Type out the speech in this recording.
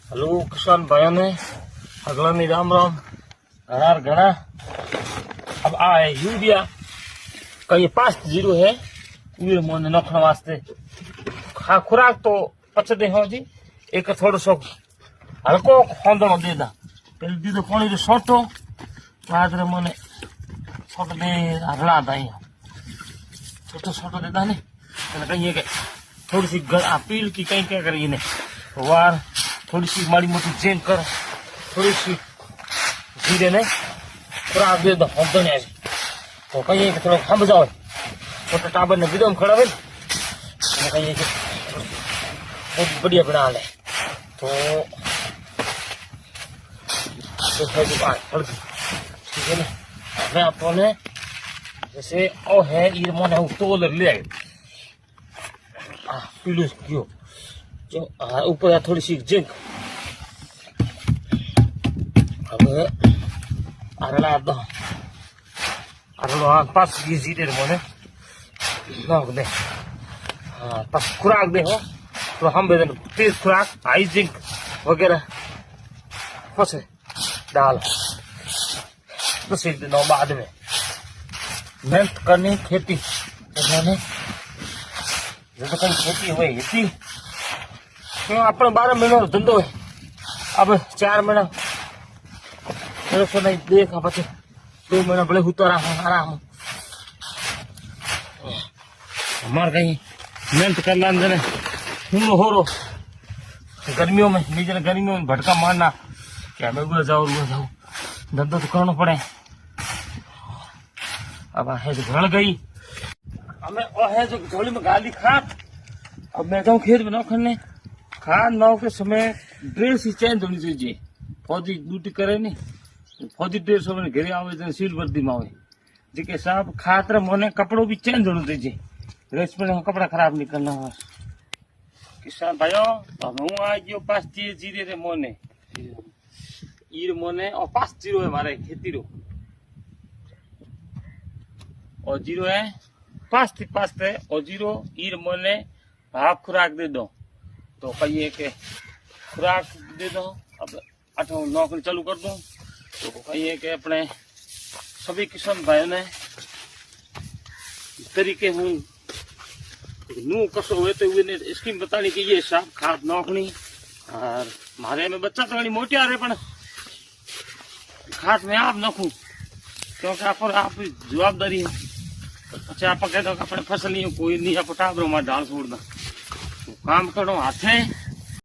Hello किसान भाइयों ने अगला नहीं राम राम हरार घना। अब आ है यूरिया का ये 5-0 है वीर मोने नखण वास्ते। खा खुराक तो पचदे हो जी एक थोड़ो सो हल्को खोंदणो देदा पहले दीदो पानी रो सोटो बाद रे मोने सोट दे हरला दाई छोटो छोटो देदा ने એટલે કહીએ કે थोड़ी सी अपील की कहीं क्या करिए ने वार थोड़ी सी माड़ी मोटी चेंज कर थोड़ी सी धीरे ने खुराक दे दो हम बने तो कहिए कि थोड़ा हम जाओ छोटे टाबर ने विदोम खड़ा है कहिए कि बहुत बढ़िया बना ले तो ठीक है ना। मैं आपने जैसे ओ है ये मोने तोल ले पीलू क्यों जो ऊपर थोड़ी सी जिंक अब अरला दो अरलो हाँ पास ये जीते मोने नोक दे हाँ पास खुराक दे हो तो हम बेदन तेज खुराक हाई जिंक वगैरह फंसे डाल तो सीख देना बाद में मेहनत करनी खेती करने जो तो कहीं खेती हुई थी तो अपने 12 महीनों धंधो है अब 4 महीना मेरे को नहीं देखा पचे 2 महीना भले होता रहा आराम हमारे कहीं मेहनत करना अंदर हूँ हो रो गर्मियों में नीचे गर्मियों में भटका मारना क्या मैं वो जाऊँ धंधो तो करना पड़े। अब है जो घड़ गई हमें और है जो झोली में गाली खात अब मैं जाऊँ खेत में नौखने खाद नाव के समय ड्रेस ही चेंज होनी चाहिए फौजी ड्यूटी करे नहीं फौजी ड्रेस में घरे आवे सील वर्दी में आवे जी साहब खातर मोने कपड़ों भी चेंज होना चाहिए ड्रेस में कपड़ा खराब नहीं करना है। किसान भाइयों तो हूँ आ गयो 5-0 रे मोने ईर मोने और 5-0 है हमारे खेती रो और 0 है 5 है और 0 ईर मोने भाप खुराक दे दो तो कहिए के खुराक दे दो। अब 8 नौकरी चालू कर दूं तो कहिए के अपने सभी किसान भाइयों ने इस तरीके हूँ नू कसो हुए तो ने स्कीम बतानी कि ये साफ खाद नौकनी और मारे में बच्चा तो मोटे आ रहे पर खाद में आप नखू क्योंकि आप जवाबदारी है अच्छा आप कहते अपने फसल नहीं कोई नहीं आप टाबरों में डाल छोड़ दो काम करो हाथे